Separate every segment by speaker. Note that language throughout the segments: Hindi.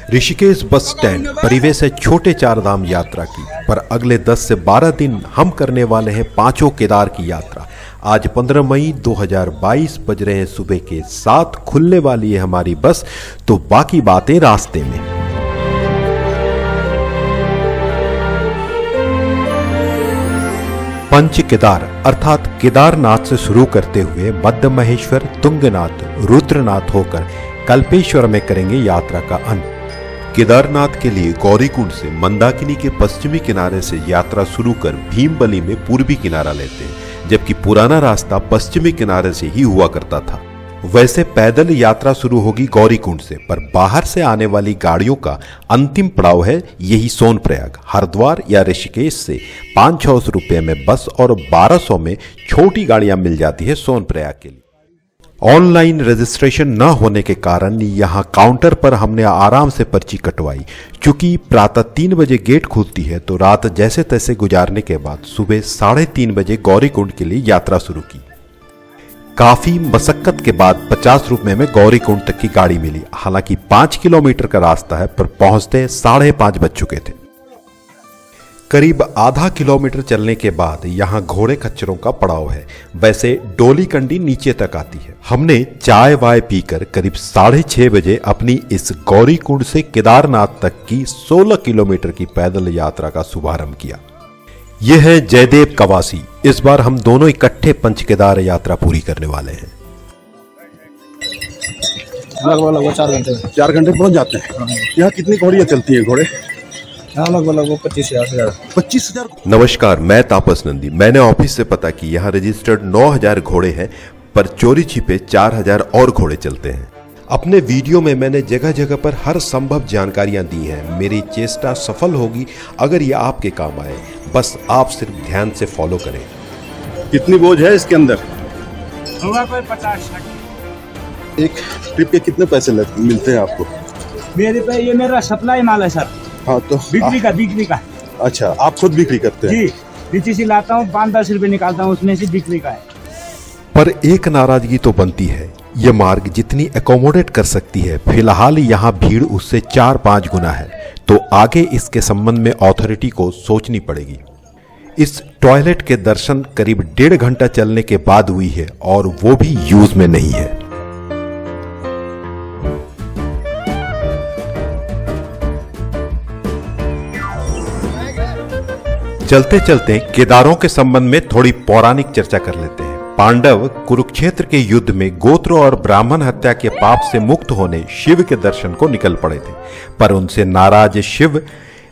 Speaker 1: ऋषिकेश बस स्टैंड परिवेश है छोटे चारधाम यात्रा की, पर अगले 10 से 12 दिन हम करने वाले हैं पांचों केदार की यात्रा। आज 15 मई 2022 बज रहे हैं सुबह के 7, खुलने वाली है हमारी बस, तो बाकी बातें रास्ते में। पंच केदार अर्थात केदारनाथ से शुरू करते हुए मध्य महेश्वर, तुंगनाथ, रुद्रनाथ होकर कल्पेश्वर में करेंगे यात्रा का अंत। केदारनाथ के लिए गौरीकुंड से मंदाकिनी के पश्चिमी किनारे से यात्रा शुरू कर भीमबली में पूर्वी किनारा लेते हैं, जबकि पुराना रास्ता पश्चिमी किनारे से ही हुआ करता था। वैसे पैदल यात्रा शुरू होगी गौरीकुंड से, पर बाहर से आने वाली गाड़ियों का अंतिम पड़ाव है यही सोनप्रयाग। हरिद्वार या ऋषिकेश से 500-600 रुपये में बस और 1200 में छोटी गाड़ियां मिल जाती है सोनप्रयाग के लिए। ऑनलाइन रजिस्ट्रेशन न होने के कारण यहां काउंटर पर हमने आराम से पर्ची कटवाई। चूंकि प्रातः 3 बजे गेट खुलती है, तो रात जैसे तैसे गुजारने के बाद सुबह 3:30 बजे गौरीकुंड के लिए यात्रा शुरू की। काफी मशक्कत के बाद 50 रुपये में गौरीकुंड तक की गाड़ी मिली। हालांकि 5 किलोमीटर का रास्ता है, पर पहुंचते 5:30 बज चुके थे। करीब आधा किलोमीटर चलने के बाद यहाँ घोड़े खच्चरों का पड़ाव है। वैसे डोली कंडी नीचे तक आती है। हमने चाय वाय पीकर करीब 6:30 बजे अपनी इस गौरीकुंड से केदारनाथ तक की 16 किलोमीटर की पैदल यात्रा का शुभारंभ किया। यह है जयदेव कवासी। इस बार हम दोनों इकट्ठे पंच केदार यात्रा पूरी करने वाले हैं।
Speaker 2: लगभग 4 घंटे पहुंच जाते हैं। यहाँ कितनी घोड़ियाँ चलती हैं? घोड़े लगभग 25,000।
Speaker 1: नमस्कार, मैं तापस नंदी। मैंने ऑफिस से पता कि यहाँ रजिस्टर्ड 9,000 घोड़े हैं, पर चोरी छिपे 4,000 और घोड़े चलते हैं। अपने वीडियो में मैंने जगह जगह पर हर संभव जानकारियां दी हैं। मेरी चेष्टा सफल होगी अगर ये आपके काम आए। बस आप सिर्फ ध्यान से फॉलो करें।
Speaker 2: कितनी बोझ है इसके अंदर?
Speaker 3: होगा कोई 50-60।
Speaker 2: एक ट्रिप के कितने पैसे मिलते हैं आपको?
Speaker 3: मेरे पे ये मेरा सप्लाई माल है सर।
Speaker 2: हाँ, तो
Speaker 3: बिक्री का।
Speaker 2: अच्छा, आप खुद बिक्री करते हैं?
Speaker 3: जी, नीचे से लाता हूँ, 5-10 रुपए निकालता हूँ, उसमें से बिक्री का है।
Speaker 1: पर एक नाराजगी तो बनती है। यह मार्ग जितनी एकोमोडेट कर सकती है, फिलहाल यहाँ भीड़ उससे 4-5 गुना है, तो आगे इसके संबंध में अथॉरिटी को सोचनी पड़ेगी। इस टॉयलेट के दर्शन करीब 1.5 घंटा चलने के बाद हुई है, और वो भी यूज में नहीं है। चलते चलते केदारों के संबंध में थोड़ी पौराणिक चर्चा कर लेते हैं। पांडव कुरुक्षेत्र के युद्ध में गोत्र और ब्राह्मण हत्या के पाप से मुक्त होने शिव के दर्शन को निकल पड़े थे, पर उनसे नाराज शिव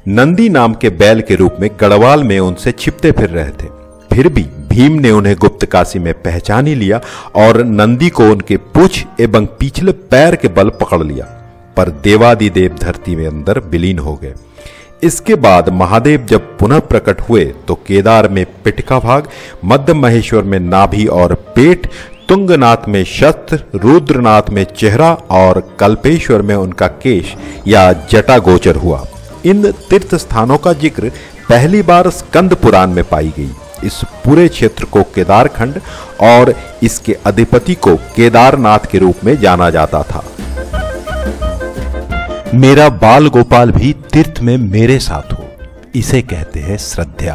Speaker 1: नंदी नाम के बैल के रूप में गढ़वाल में उनसे छिपते फिर रहे थे। फिर भी भीम ने उन्हें गुप्त काशी में पहचान ही लिया और नंदी को उनके पूंछ एवं पिछले पैर के बल पकड़ लिया, पर देवादिदेव धरती में अंदर विलीन हो गए। इसके बाद महादेव जब पुनः प्रकट हुए, तो केदार में पिटका भाग, मध्य महेश्वर में नाभि और पेट, तुंगनाथ में शस्त्र, रुद्रनाथ में चेहरा और कल्पेश्वर में उनका केश या जटा गोचर हुआ। इन तीर्थ स्थानों का जिक्र पहली बार स्कंद पुराण में पाई गई। इस पूरे क्षेत्र को केदारखंड और इसके अधिपति को केदारनाथ के रूप में जाना जाता था। मेरा बाल गोपाल भी तीर्थ में मेरे साथ हो, इसे कहते हैं श्रद्धा।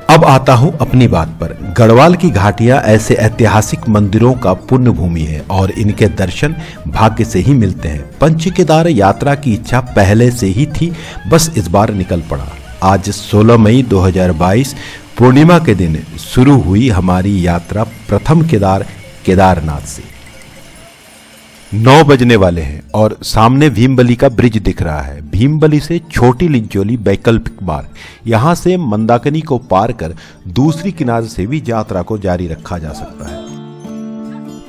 Speaker 1: अब आता हूं अपनी बात पर। गढ़वाल की घाटियां ऐसे ऐतिहासिक मंदिरों का पुण्य भूमि है, और इनके दर्शन भाग्य से ही मिलते हैं। पंच केदार यात्रा की इच्छा पहले से ही थी, बस इस बार निकल पड़ा। आज 16 मई 2022 पूर्णिमा के दिन शुरू हुई हमारी यात्रा प्रथम केदार केदारनाथ से। 9 बजने वाले हैं और सामने भीमबली का ब्रिज दिख रहा है। भीमबली से छोटी लिंचोली वैकल्पिक मार्ग। यहां से मंदाकिनी को पार कर दूसरी किनारे से भी यात्रा को जारी रखा जा सकता है,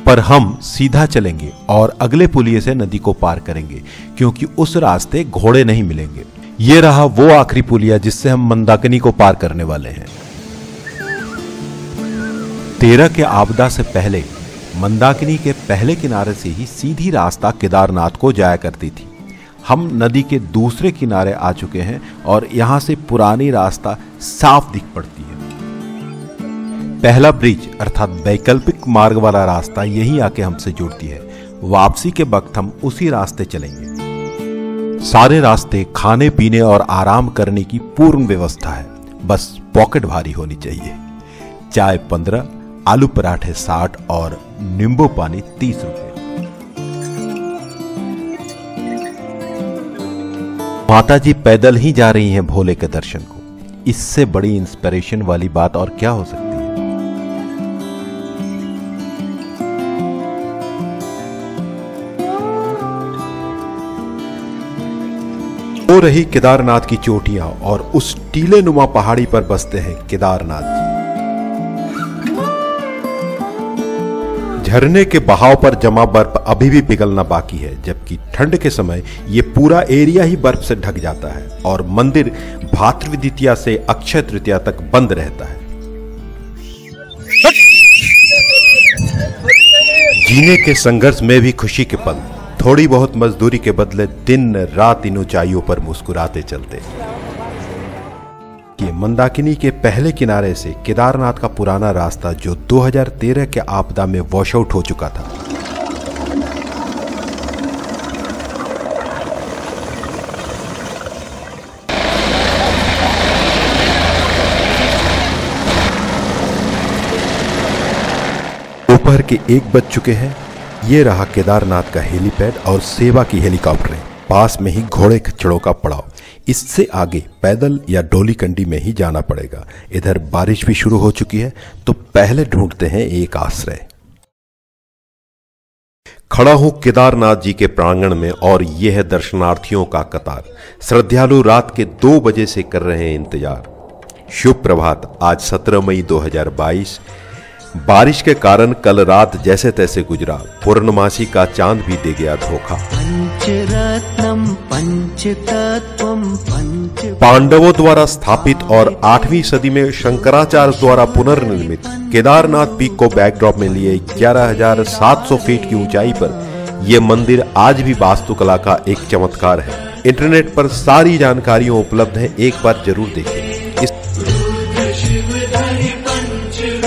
Speaker 1: पर हम सीधा चलेंगे और अगले पुलिये से नदी को पार करेंगे, क्योंकि उस रास्ते घोड़े नहीं मिलेंगे। ये रहा वो आखिरी पुलिया जिससे हम मंदाकिनी को पार करने वाले हैं। 13 के आपदा से पहले मंदाकिनी के पहले किनारे से ही सीधी रास्ता केदारनाथ को जाया करती थी। हम नदी के दूसरे किनारे आ चुके हैं और यहां से पुरानी रास्ता साफ दिख पड़ती है। पहला ब्रिज अर्थात वैकल्पिक मार्ग वाला रास्ता यहीं आके हमसे जुड़ती है। वापसी के वक्त हम उसी रास्ते चलेंगे। सारे रास्ते खाने पीने और आराम करने की पूर्ण व्यवस्था है, बस पॉकेट भारी होनी चाहिए। चाय 15, आलू पराठे 60 और नींबू पानी 30 रुपए। माता जी पैदल ही जा रही हैं भोले के दर्शन को। इससे बड़ी इंस्पिरेशन वाली बात और क्या हो सकती है। हो रही केदारनाथ की चोटियां और उस टीले नुमा पहाड़ी पर बसते हैं केदारनाथ जी। झरने के बहाव पर जमा बर्फ अभी भी पिघलना बाकी है, जबकि ठंड के समय ये पूरा एरिया ही बर्फ से ढक जाता है और मंदिर भाद्रवी द्वितीया से अक्षय तृतीया तक बंद रहता है। जीने के संघर्ष में भी खुशी के पल, थोड़ी बहुत मजदूरी के बदले दिन रात इन ऊंचाइयों पर मुस्कुराते चलते। ये मंदाकिनी के पहले किनारे से केदारनाथ का पुराना रास्ता जो 2013 के आपदा में वॉश आउट हो चुका था। दोपहर के 1 बज चुके हैं। ये रहा केदारनाथ का हेलीपैड और सेवा की हेलीकॉप्टरें, पास में ही घोड़े खच्चरों का पड़ाव। इससे आगे पैदल या डोली कंडी में ही जाना पड़ेगा। इधर बारिश भी शुरू हो चुकी है, तो पहले ढूंढते हैं एक आश्रय। खड़ा हूं केदारनाथ जी के प्रांगण में और यह है दर्शनार्थियों का कतार। श्रद्धालु रात के 2 बजे से कर रहे हैं इंतजार। शुभ प्रभात। आज 17 मई 2022। बारिश के कारण कल रात जैसे तैसे गुजरा। पूर्णमासी का चांद भी दे गया धोखा। पांडवों द्वारा स्थापित और 8वीं सदी में शंकराचार्य द्वारा पुनर्निर्मित केदारनाथ पीक को बैकड्रॉप में लिए 11,700 फीट की ऊंचाई पर यह मंदिर आज भी वास्तुकला का एक चमत्कार है। इंटरनेट पर सारी जानकारियां उपलब्ध है, एक बार जरूर देखें।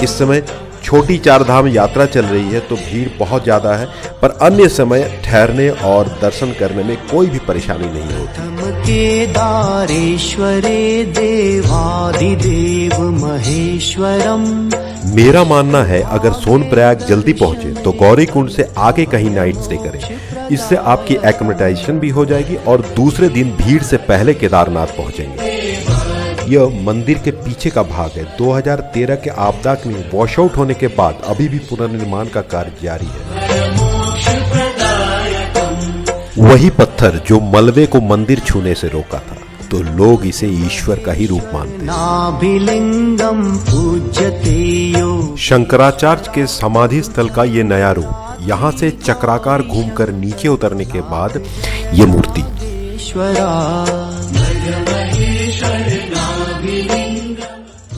Speaker 1: इस समय छोटी 4 धाम यात्रा चल रही है, तो भीड़ बहुत ज्यादा है, पर अन्य समय ठहरने और दर्शन करने में कोई भी परेशानी नहीं होती। केदारेश्वरे देवादिदेव महेश्वरम। मेरा मानना है अगर सोनप्रयाग जल्दी पहुंचे तो गौरीकुंड से आगे कहीं नाइट स्टे करें। इससे आपकी एक्लिमेटाइजेशन भी हो जाएगी और दूसरे दिन भीड़ से पहले केदारनाथ पहुंचेंगे। यह मंदिर के पीछे का भाग है। 2013 के आपदा में वॉश आउट होने के बाद अभी भी पुनर्निर्माण का कार्य जारी है। वही पत्थर जो मलबे को मंदिर छूने से रोका था, तो लोग इसे ईश्वर का ही रूप मानते हैं। शंकराचार्य के समाधि स्थल का ये नया रूप, यहाँ से चक्राकार घूमकर नीचे उतरने के बाद ये मूर्ति।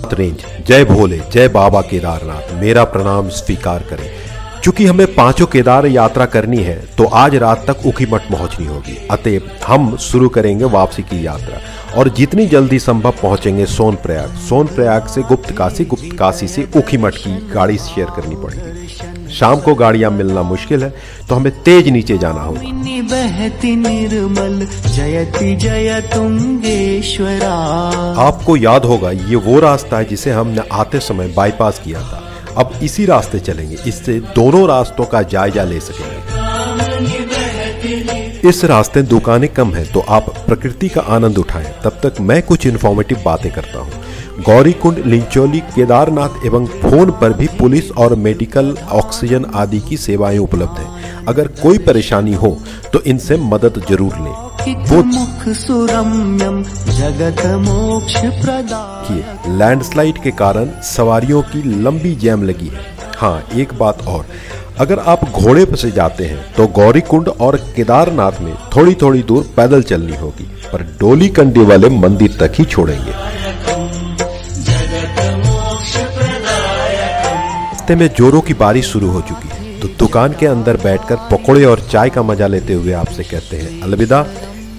Speaker 1: रेंज जय भोले, जय बाबा केदारनाथ, मेरा प्रणाम स्वीकार करें। चूंकि हमें 5 केदार यात्रा करनी है, तो आज रात तक ऊखीमठ पहुंचनी होगी। अतएव हम शुरू करेंगे वापसी की यात्रा और जितनी जल्दी संभव पहुंचेंगे सोनप्रयाग। सोनप्रयाग से गुप्त काशी से ऊखीमठ की गाड़ी शेयर करनी पड़ेगी। शाम को गाड़ियां मिलना मुश्किल है, तो हमें तेज नीचे जाना होगा। आपको याद होगा ये वो रास्ता है जिसे हमने आते समय बाईपास किया था। अब इसी रास्ते चलेंगे, इससे दोनों रास्तों का जायजा ले सकेंगे। इस रास्ते दुकानें कम हैं, तो आप प्रकृति का आनंद उठाएं। तब तक मैं कुछ इन्फॉर्मेटिव बातें करता हूँ। गौरीकुंड, लिंचोली, केदारनाथ एवं फोन पर भी पुलिस और मेडिकल, ऑक्सीजन आदि की सेवाएं उपलब्ध हैं। अगर कोई परेशानी हो तो इनसे मदद जरूर लें। लैंडस्लाइड के कारण सवारियों की लंबी जैम लगी है। हाँ, एक बात और, अगर आप घोड़े पर से जाते हैं तो गौरीकुंड और केदारनाथ में थोड़ी थोड़ी दूर पैदल चलनी होगी, पर डोली कंडी वाले मंदिर तक ही छोड़ेंगे। रास्ते में जोरों की बारिश शुरू हो चुकी है, तो दुकान के अंदर बैठकर पकौड़े और चाय का मजा लेते हुए आपसे कहते हैं अलविदा।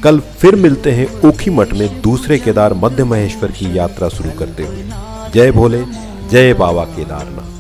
Speaker 1: कल फिर मिलते हैं ऊखीमठ में दूसरे केदार मध्य महेश्वर की यात्रा शुरू करते हुए। जय भोले, जय बाबा केदारनाथ।